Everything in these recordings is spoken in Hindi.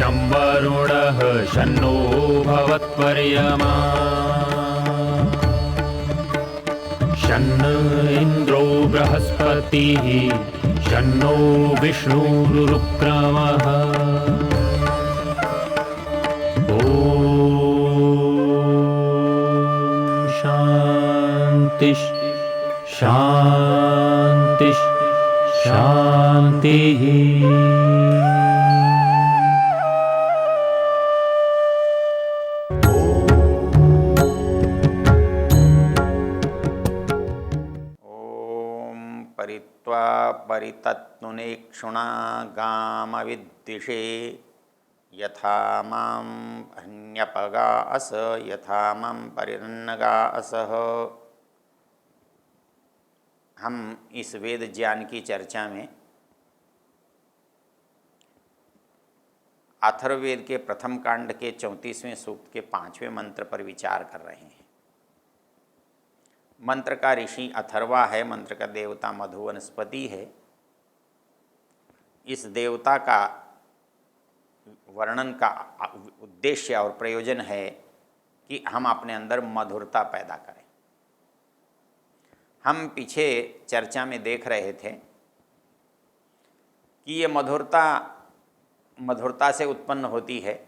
शं वरुणः शन्नो भवत्वर्यमा शन्न इन्द्रो बृहस्पतिः शन्नो विष्णुरुक्रमः ॐ शान्ति शान्ति शान्तिः। परित्वा परितत्नुनेक्षुणा गामविद्विषे यथा मां हन्यपगाऽस यथा मां परिरन्नगाऽसः। हम इस वेद ज्ञान की चर्चा में अथर्ववेद के प्रथम कांड के 34वें सूक्त के 5वें मंत्र पर विचार कर रहे हैं। मंत्र का ऋषि अथर्वा है, मंत्र का देवता मधु वनस्पति है। इस देवता का वर्णन का उद्देश्य और प्रयोजन है कि हम अपने अंदर मधुरता पैदा करें। हम पीछे चर्चा में देख रहे थे कि ये मधुरता से उत्पन्न होती है।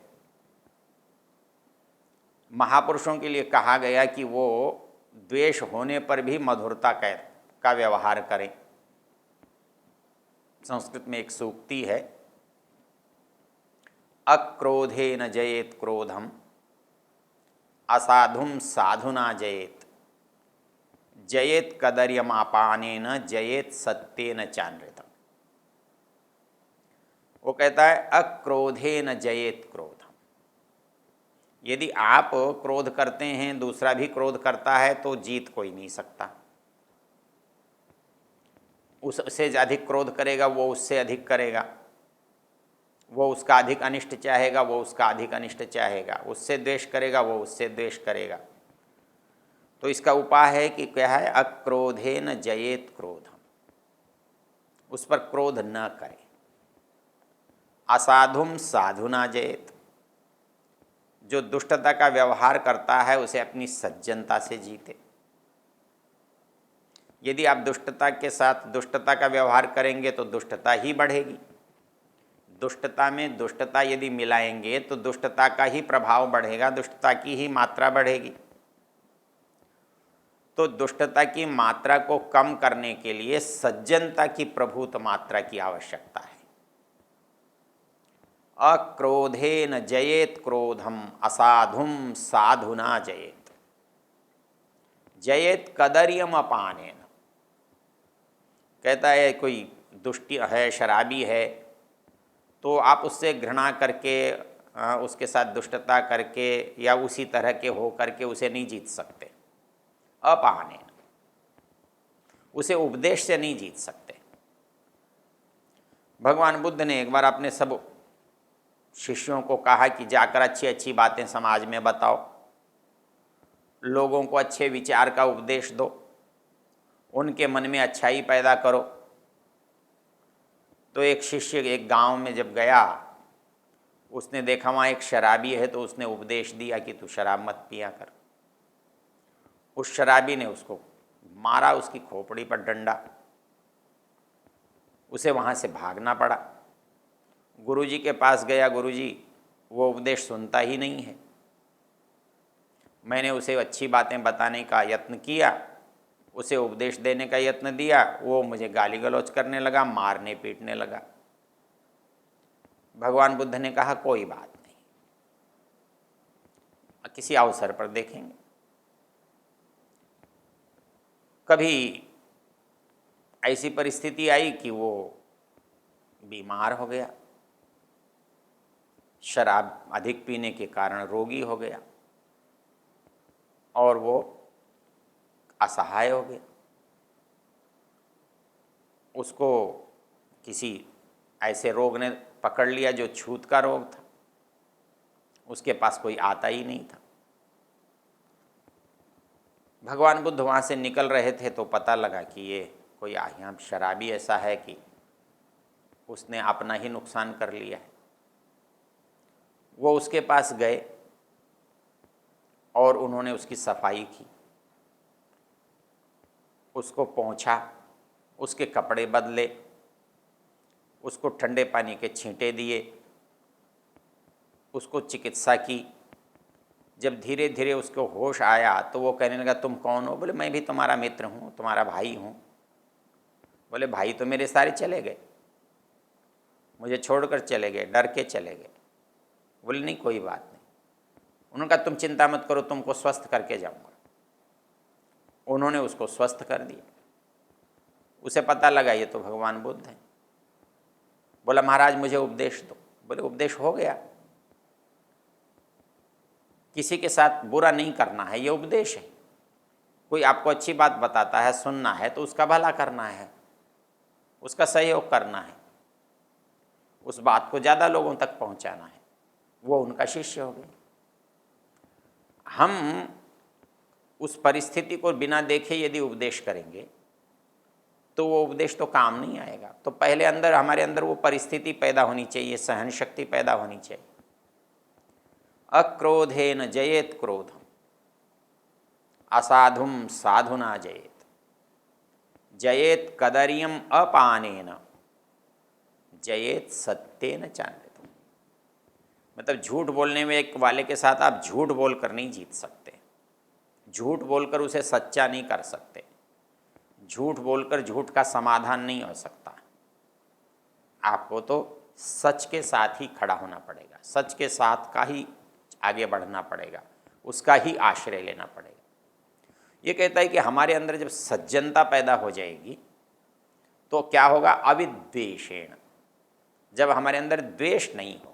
महापुरुषों के लिए कहा गया कि वो द्वेष होने पर भी मधुरता का व्यवहार करें। संस्कृत में एक सूक्ति है, अक्रोधेन जयेत क्रोधम असाधुम साधुना जयेत जयेत कदर्यमापानेन जयेत सत्येन चानृतम। वो कहता है अक्रोधेन जयेत क्रोधम। यदि आप क्रोध करते हैं, दूसरा भी क्रोध करता है, तो जीत कोई नहीं सकता। उससे अधिक क्रोध करेगा वो उससे अधिक करेगा, वो उसका अधिक अनिष्ट चाहेगा वो उसका अधिक अनिष्ट चाहेगा, उससे द्वेष करेगा वो उससे द्वेष करेगा। तो इसका उपाय है कि क्या है, अक्रोधेन जयेत क्रोधम, उस पर क्रोध न करे। असाधुम साधुना जयेत, जो दुष्टता का व्यवहार करता है उसे अपनी सज्जनता से जीते। यदि आप दुष्टता के साथ दुष्टता का व्यवहार करेंगे तो दुष्टता ही बढ़ेगी। दुष्टता में दुष्टता यदि मिलाएंगे तो दुष्टता का ही प्रभाव बढ़ेगा, दुष्टता की ही मात्रा बढ़ेगी। तो दुष्टता की मात्रा को कम करने के लिए सज्जनता की प्रभुत मात्रा की आवश्यकता है। अक्रोधेन जयेत क्रोधम असाधुम साधुना जयेत जयेत कदर्यम अपानेन। कहता है कोई दुष्टि है, शराबी है, तो आप उससे घृणा करके उसके साथ दुष्टता करके या उसी तरह के हो करके उसे नहीं जीत सकते। अपानेन, उसे उपदेश से नहीं जीत सकते। भगवान बुद्ध ने एक बार अपने सब शिष्यों को कहा कि जाकर अच्छी अच्छी बातें समाज में बताओ, लोगों को अच्छे विचार का उपदेश दो, उनके मन में अच्छाई पैदा करो। तो एक शिष्य एक गांव में जब गया, उसने देखा वहाँ एक शराबी है, तो उसने उपदेश दिया कि तू शराब मत पिया कर। उस शराबी ने उसको मारा, उसकी खोपड़ी पर डंडा, उसे वहाँ से भागना पड़ा। गुरुजी के पास गया, गुरुजी वो उपदेश सुनता ही नहीं है। मैंने उसे अच्छी बातें बताने का यत्न किया, उसे उपदेश देने का यत्न दिया, वो मुझे गाली गलौज करने लगा, मारने पीटने लगा। भगवान बुद्ध ने कहा कोई बात नहीं, किसी अवसर पर देखेंगे। कभी ऐसी परिस्थिति आई कि वो बीमार हो गया, शराब अधिक पीने के कारण रोगी हो गया और वो असहाय हो गया। उसको किसी ऐसे रोग ने पकड़ लिया जो छूत का रोग था, उसके पास कोई आता ही नहीं था। भगवान बुद्ध वहाँ से निकल रहे थे तो पता लगा कि ये कोई यहाँ शराबी ऐसा है कि उसने अपना ही नुकसान कर लिया है। वो उसके पास गए और उन्होंने उसकी सफाई की, उसको पोंछा, उसके कपड़े बदले, उसको ठंडे पानी के छींटे दिए, उसको चिकित्सा की। जब धीरे धीरे उसको होश आया तो वो कहने लगा तुम कौन हो? बोले मैं भी तुम्हारा मित्र हूँ, तुम्हारा भाई हूँ। बोले भाई तो मेरे सारे चले गए, मुझे छोड़कर चले गए, डर के चले गए। बोले नहीं कोई बात नहीं। उन्होंने कहा तुम चिंता मत करो, तुमको स्वस्थ करके जाऊँगा। उन्होंने उसको स्वस्थ कर दिया। उसे पता लगा ये तो भगवान बुद्ध हैं। बोला महाराज मुझे उपदेश दो। बोले उपदेश हो गया, किसी के साथ बुरा नहीं करना है, ये उपदेश है। कोई आपको अच्छी बात बताता है, सुनना है तो उसका भला करना है, उसका सहयोग करना है, उस बात को ज़्यादा लोगों तक पहुंचाना है। वो उनका शिष्य हो गए। हम उस परिस्थिति को बिना देखे यदि उपदेश करेंगे तो वो उपदेश तो काम नहीं आएगा। तो पहले हमारे अंदर वो परिस्थिति पैदा होनी चाहिए, सहन शक्ति पैदा होनी चाहिए। अक्रोधेन जयेत क्रोधम, असाधुम साधुना जयेत, जयेत कदर्यम अपानेन, जयेत सत्येन चान्यतम। मतलब झूठ बोलने में एक वाले के साथ आप झूठ बोलकर नहीं जीत सकते, झूठ बोलकर उसे सच्चा नहीं कर सकते, झूठ बोलकर झूठ का समाधान नहीं हो सकता। आपको तो सच के साथ ही खड़ा होना पड़ेगा, सच के साथ का ही आगे बढ़ना पड़ेगा, उसका ही आश्रय लेना पड़ेगा। ये कहता है कि हमारे अंदर जब सज्जनता पैदा हो जाएगी तो क्या होगा? अविद्वेषेण। जब हमारे अंदर द्वेष नहीं होगा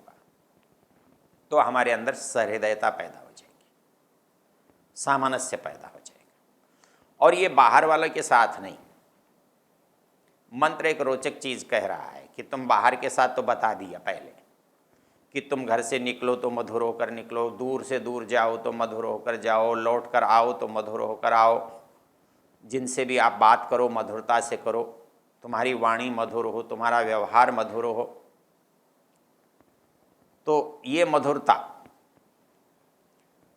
तो हमारे अंदर सहृदयता पैदा हो जाएगी, सामनस्य पैदा हो जाएगा। और ये बाहर वाले के साथ नहीं। मंत्र एक रोचक चीज कह रहा है कि तुम बाहर के साथ तो बता दिया पहले कि तुम घर से निकलो तो मधुर होकर निकलो, दूर से दूर जाओ तो मधुर होकर जाओ, लौट कर आओ तो मधुर होकर आओ, जिनसे भी आप बात करो मधुरता से करो, तुम्हारी वाणी मधुर हो, तुम्हारा व्यवहार मधुर हो। तो ये मधुरता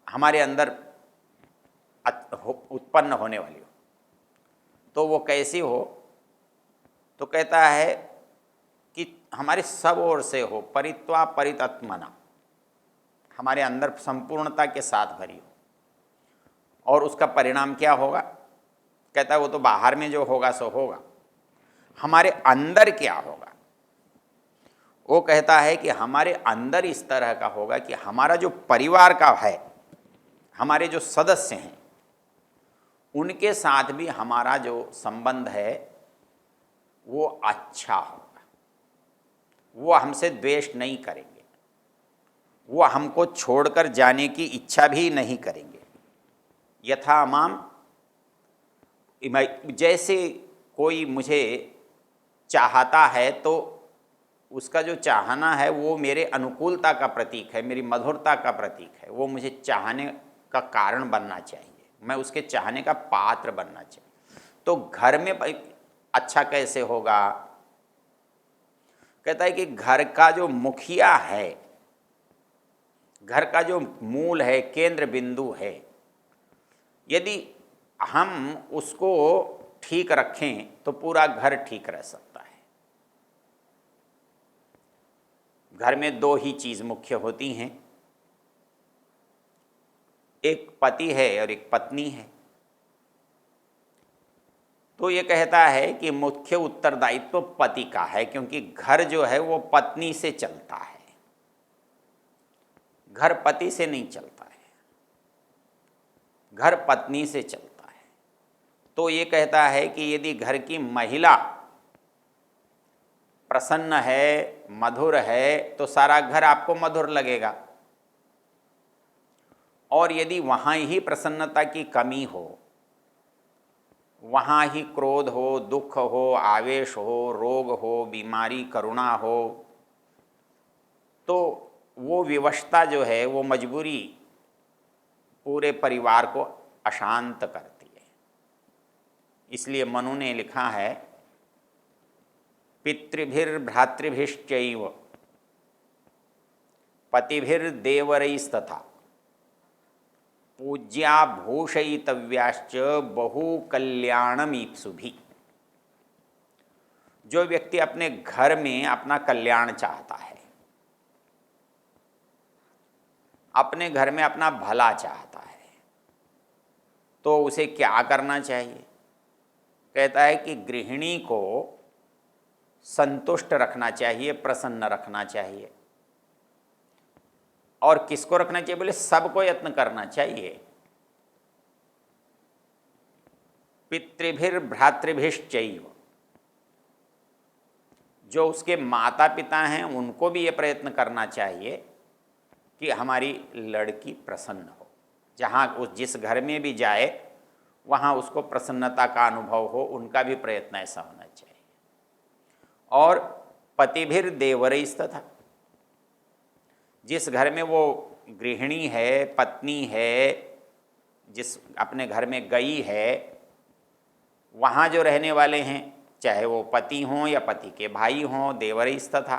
हमारे अंदर उत्पन्न होने वाली हो तो वो कैसी हो? तो कहता है कि हमारे सब ओर से हो, परित्वा परितत्मना, हमारे अंदर संपूर्णता के साथ भरी हो। और उसका परिणाम क्या होगा? कहता है वो तो बाहर में जो होगा सो होगा, हमारे अंदर क्या होगा? वो कहता है कि हमारे अंदर इस तरह का होगा कि हमारा जो परिवार का है, हमारे जो सदस्य हैं, उनके साथ भी हमारा जो संबंध है वो अच्छा होगा। वो हमसे द्वेष नहीं करेंगे, वो हमको छोड़कर जाने की इच्छा भी नहीं करेंगे। यथा माम, जैसे कोई मुझे चाहता है तो उसका जो चाहना है वो मेरे अनुकूलता का प्रतीक है, मेरी मधुरता का प्रतीक है। वो मुझे चाहने का कारण बनना चाहिए, मैं उसके चाहने का पात्र बनना चाहिए। तो घर में अच्छा कैसे होगा? कहता है कि घर का जो मुखिया है, घर का जो मूल है, केंद्र बिंदु है, यदि हम उसको ठीक रखें तो पूरा घर ठीक रह सकता है। घर में दो ही चीज मुख्य होती हैं, एक पति है और एक पत्नी है। तो ये कहता है कि मुख्य उत्तरदायित्व पति का है, क्योंकि घर जो है वो पत्नी से चलता है, घर पति से नहीं चलता है, घर पत्नी से चलता है। तो ये कहता है कि यदि घर की महिला प्रसन्न है, मधुर है, तो सारा घर आपको मधुर लगेगा। और यदि वहाँ ही प्रसन्नता की कमी हो, वहाँ ही क्रोध हो, दुख हो, आवेश हो, रोग हो, बीमारी, करुणा हो, तो वो विवशता जो है, वो मजबूरी पूरे परिवार को अशांत करती है। इसलिए मनु ने लिखा है, पितृभिर्भ्रातृभिश्चैव पतिभिर्देवरैस्तथा पूज्या भूषयितव्याश्च बहुकल्याणमीप्सुभिः। जो व्यक्ति अपने घर में अपना कल्याण चाहता है, अपने घर में अपना भला चाहता है, तो उसे क्या करना चाहिए? कहता है कि गृहिणी को संतुष्ट रखना चाहिए, प्रसन्न रखना चाहिए। और किसको रखना चाहिए? बोले सबको यत्न करना चाहिए। पितृभिर्भ्रातृभिश्चैव, जो उसके माता पिता हैं उनको भी ये प्रयत्न करना चाहिए कि हमारी लड़की प्रसन्न हो। जहाँ उस जिस घर में भी जाए वहाँ उसको प्रसन्नता का अनुभव हो, उनका भी प्रयत्न ऐसा होना चाहिए। और पतिभिर्देवरैस्तथा, जिस घर में वो गृहिणी है, पत्नी है, जिस अपने घर में गई है, वहाँ जो रहने वाले हैं, चाहे वो पति हों या पति के भाई हों, देवरैस्तथा,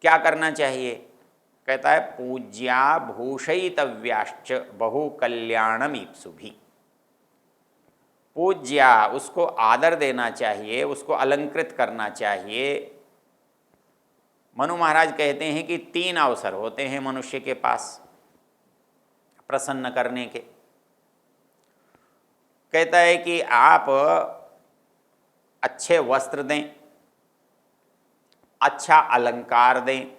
क्या करना चाहिए? कहता है पूज्या भूषयितव्याश्च बहुकल्याणमीप्सुभिः। पूज्या, उसको आदर देना चाहिए, उसको अलंकृत करना चाहिए। मनु महाराज कहते हैं कि 3 अवसर होते हैं मनुष्य के पास प्रसन्न करने के। कहता है कि आप अच्छे वस्त्र दें, अच्छा अलंकार दें,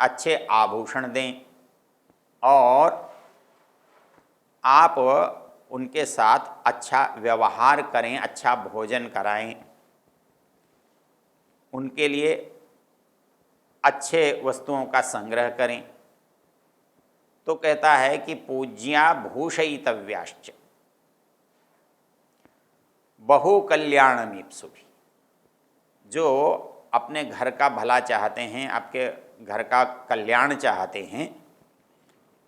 अच्छे आभूषण दें, और आप उनके साथ अच्छा व्यवहार करें, अच्छा भोजन कराएं, उनके लिए अच्छे वस्तुओं का संग्रह करें। तो कहता है कि पूज्या भूषयितव्याश्च बहुकल्याणमीप्सुभिः। जो अपने घर का भला चाहते हैं, आपके घर का कल्याण चाहते हैं,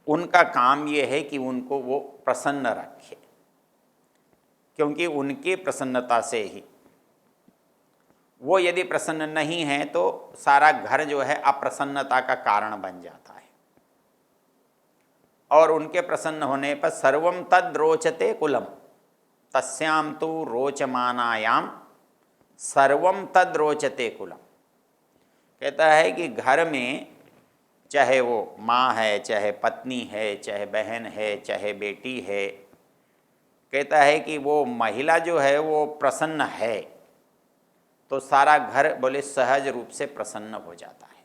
उनका काम ये है कि उनको वो प्रसन्न रखे, क्योंकि उनकी प्रसन्नता से ही, वो यदि प्रसन्न नहीं है तो सारा घर जो है अप्रसन्नता का कारण बन जाता है। और उनके प्रसन्न होने पर सर्वं तद् रोचते कुलम तस्याम तु रोचमानायाम सर्वं तद् रोचते कुलम। कहता है कि घर में चाहे वो माँ है, चाहे पत्नी है, चाहे बहन है, चाहे बेटी है, कहता है कि वो महिला जो है वो प्रसन्न है तो सारा घर बोले सहज रूप से प्रसन्न हो जाता है।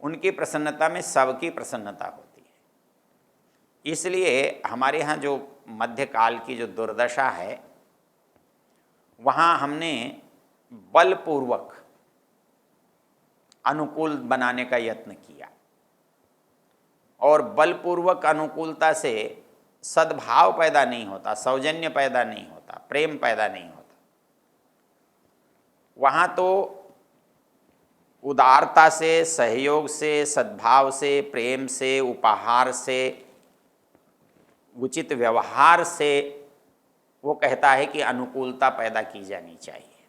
उनकी प्रसन्नता में सबकी प्रसन्नता होती है। इसलिए हमारे यहाँ जो मध्यकाल की जो दुर्दशा है, वहाँ हमने बलपूर्वक अनुकूल बनाने का यत्न किया, और बलपूर्वक अनुकूलता से सद्भाव पैदा नहीं होता, सौजन्य पैदा नहीं होता, प्रेम पैदा नहीं होता। वहाँ तो उदारता से, सहयोग से, सद्भाव से, प्रेम से, उपहार से, उचित व्यवहार से वो कहता है कि अनुकूलता पैदा की जानी चाहिए।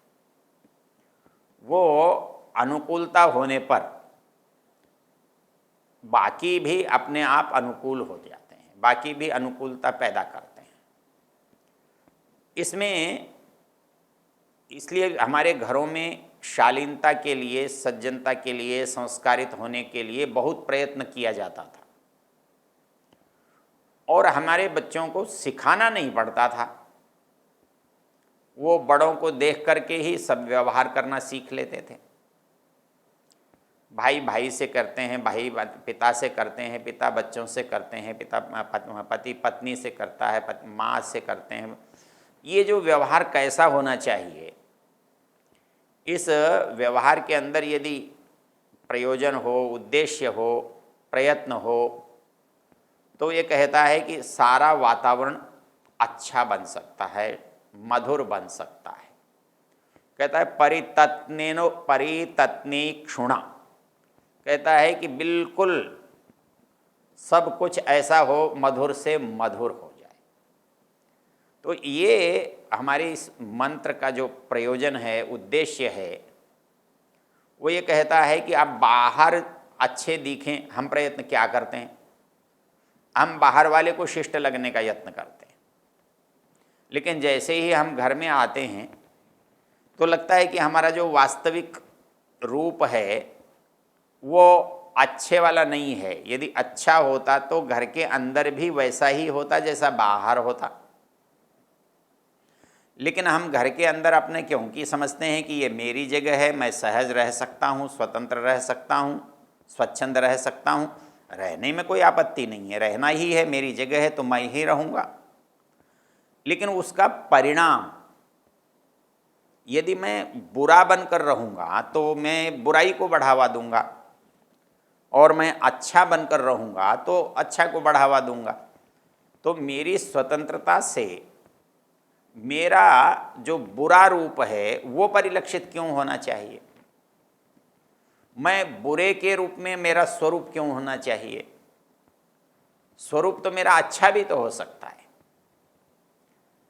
वो अनुकूलता होने पर बाकी भी अपने आप अनुकूल हो जाते हैं, बाकी भी अनुकूलता पैदा करते हैं। इसमें इसलिए हमारे घरों में शालीनता के लिए, सज्जनता के लिए, संस्कारित होने के लिए बहुत प्रयत्न किया जाता था, और हमारे बच्चों को सिखाना नहीं पड़ता था। वो बड़ों को देख करके ही सब व्यवहार करना सीख लेते थे। भाई भाई से करते हैं, भाई पिता से करते हैं, पिता बच्चों से करते हैं, पिता पति पत्नी से करता है, माँ से करते हैं। ये जो व्यवहार कैसा होना चाहिए, इस व्यवहार के अंदर यदि प्रयोजन हो, उद्देश्य हो, प्रयत्न हो, तो ये कहता है कि सारा वातावरण अच्छा बन सकता है, मधुर बन सकता है। कहता है परितत्नेनो परितत्नीक्षुणा, कहता है कि बिल्कुल सब कुछ ऐसा हो, मधुर से मधुर हो जाए। तो ये हमारे इस मंत्र का जो प्रयोजन है, उद्देश्य है, वो ये कहता है कि आप बाहर अच्छे दिखें, हम प्रयत्न क्या करते हैं, हम बाहर वाले को शिष्ट लगने का यत्न करते हैं, लेकिन जैसे ही हम घर में आते हैं तो लगता है कि हमारा जो वास्तविक रूप है वो अच्छे वाला नहीं है। यदि अच्छा होता तो घर के अंदर भी वैसा ही होता जैसा बाहर होता, लेकिन हम घर के अंदर अपने क्योंकि समझते हैं कि ये मेरी जगह है, मैं सहज रह सकता हूँ, स्वतंत्र रह सकता हूँ, स्वच्छंद रह सकता हूँ, रहने में कोई आपत्ति नहीं है, रहना ही है, मेरी जगह है तो मैं ही रहूँगा। लेकिन उसका परिणाम यदि मैं बुरा बनकर रहूँगा तो मैं बुराई को बढ़ावा दूंगा, और मैं अच्छा बनकर रहूँगा तो अच्छा को बढ़ावा दूंगा। तो मेरी स्वतंत्रता से मेरा जो बुरा रूप है वो परिलक्षित क्यों होना चाहिए? मैं बुरे के रूप में मेरा स्वरूप क्यों होना चाहिए? स्वरूप तो मेरा अच्छा भी तो हो सकता है।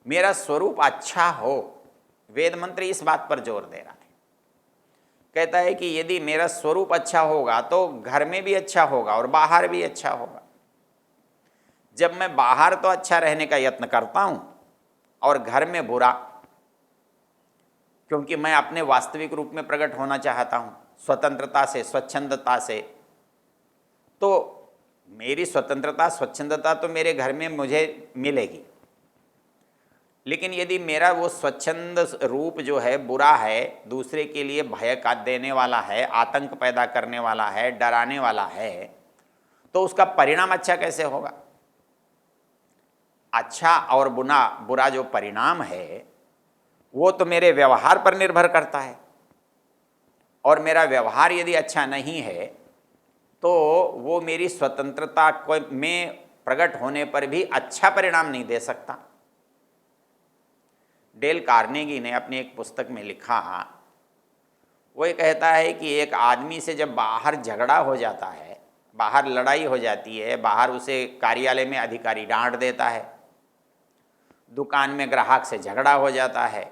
मेरा स्वरूप अच्छा हो, वेद मंत्र इस बात पर जोर दे रहा है। कहता है कि यदि मेरा स्वरूप अच्छा होगा तो घर में भी अच्छा होगा और बाहर भी अच्छा होगा। जब मैं बाहर तो अच्छा रहने का यत्न करता हूं और घर में बुरा, क्योंकि मैं अपने वास्तविक रूप में प्रकट होना चाहता हूं, स्वतंत्रता से, स्वच्छंदता से, तो मेरी स्वतंत्रता स्वच्छंदता तो मेरे घर में मुझे मिलेगी। लेकिन यदि मेरा वो स्वच्छंद रूप जो है बुरा है, दूसरे के लिए भय का देने वाला है, आतंक पैदा करने वाला है, डराने वाला है, तो उसका परिणाम अच्छा कैसे होगा? अच्छा और बुरा जो परिणाम है वो तो मेरे व्यवहार पर निर्भर करता है, और मेरा व्यवहार यदि अच्छा नहीं है तो वो मेरी स्वतंत्रता को में प्रकट होने पर भी अच्छा परिणाम नहीं दे सकता। डेल कार्नेगी ने अपनी एक पुस्तक में लिखा, वो ये कहता है कि एक आदमी से जब बाहर झगड़ा हो जाता है, बाहर लड़ाई हो जाती है, बाहर उसे कार्यालय में अधिकारी डांट देता है, दुकान में ग्राहक से झगड़ा हो जाता है,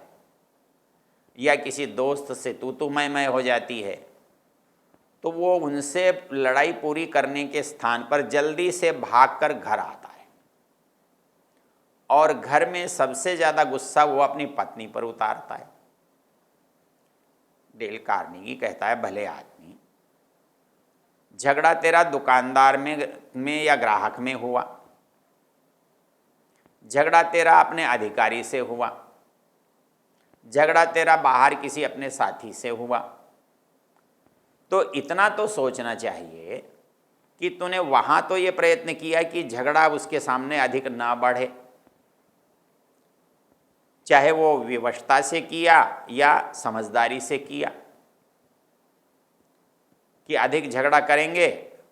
या किसी दोस्त से तू मैं हो जाती है, तो वो उनसे लड़ाई पूरी करने के स्थान पर जल्दी से भागकर घर आता है, और घर में सबसे ज़्यादा गुस्सा वो अपनी पत्नी पर उतारता है। डेल कार्नेगी कहता है, भले आदमी, झगड़ा तेरा दुकानदार में या ग्राहक में हुआ, झगड़ा तेरा अपने अधिकारी से हुआ, झगड़ा तेरा बाहर किसी अपने साथी से हुआ, तो इतना तो सोचना चाहिए कि तूने वहाँ तो ये प्रयत्न किया कि झगड़ा उसके सामने अधिक ना बढ़े, चाहे वो विवशता से किया या समझदारी से किया, कि अधिक झगड़ा करेंगे।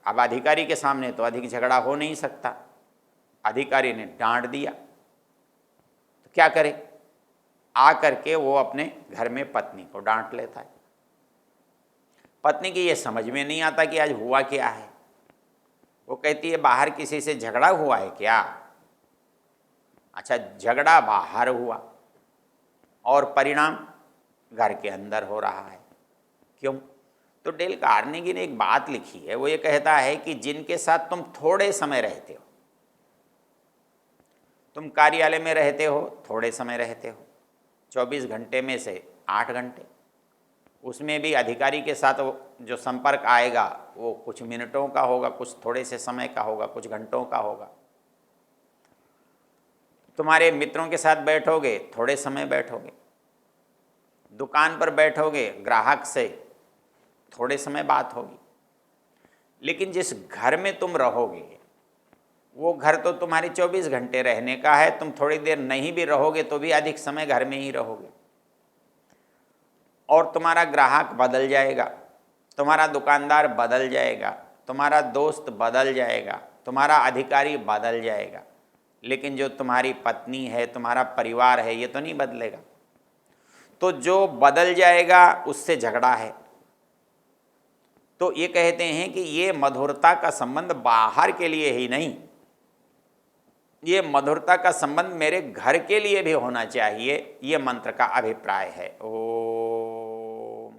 अब अधिकारी के सामने तो अधिक झगड़ा हो नहीं सकता, अधिकारी ने डांट दिया तो क्या करे, आ करके वो अपने घर में पत्नी को डांट लेता है। पत्नी की ये समझ में नहीं आता कि आज हुआ क्या है। वो कहती है, बाहर किसी से झगड़ा हुआ है क्या? अच्छा, झगड़ा बाहर हुआ और परिणाम घर के अंदर हो रहा है। क्यों? तो डेल कार्नेगी ने एक बात लिखी है, वो ये कहता है कि जिनके साथ तुम थोड़े समय रहते हो, तुम कार्यालय में रहते हो, थोड़े समय रहते हो, 24 घंटे में से 8 घंटे, उसमें भी अधिकारी के साथ जो संपर्क आएगा वो कुछ मिनटों का होगा, कुछ थोड़े से समय का होगा, कुछ घंटों का होगा। तुम्हारे मित्रों के साथ बैठोगे, थोड़े समय बैठोगे, दुकान पर बैठोगे, ग्राहक से थोड़े समय बात होगी। लेकिन जिस घर में तुम रहोगे वो घर तो तुम्हारी 24 घंटे रहने का है, तुम थोड़ी देर नहीं भी रहोगे तो भी अधिक समय घर में ही रहोगे, और तुम्हारा ग्राहक बदल जाएगा, तुम्हारा दुकानदार बदल जाएगा, तुम्हारा दोस्त बदल जाएगा, तुम्हारा अधिकारी बदल जाएगा, लेकिन जो तुम्हारी पत्नी है, तुम्हारा परिवार है, ये तो नहीं बदलेगा। तो जो बदल जाएगा उससे झगड़ा है। तो ये कहते हैं कि ये मधुरता का संबंध बाहर के लिए ही नहीं, ये मधुरता का संबंध मेरे घर के लिए भी होना चाहिए, ये मंत्र का अभिप्राय है। ओम।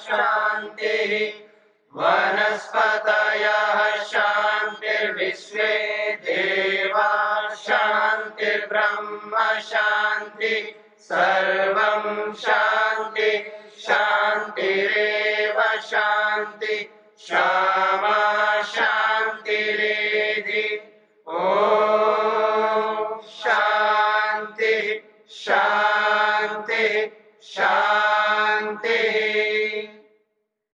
शान्तिः वनस्पतयः शान्तिर्विश्वे देवा शान्तिर्ब्रह्म शान्ति सर्वं शान्ति शान्तिरेव शान्ति शामा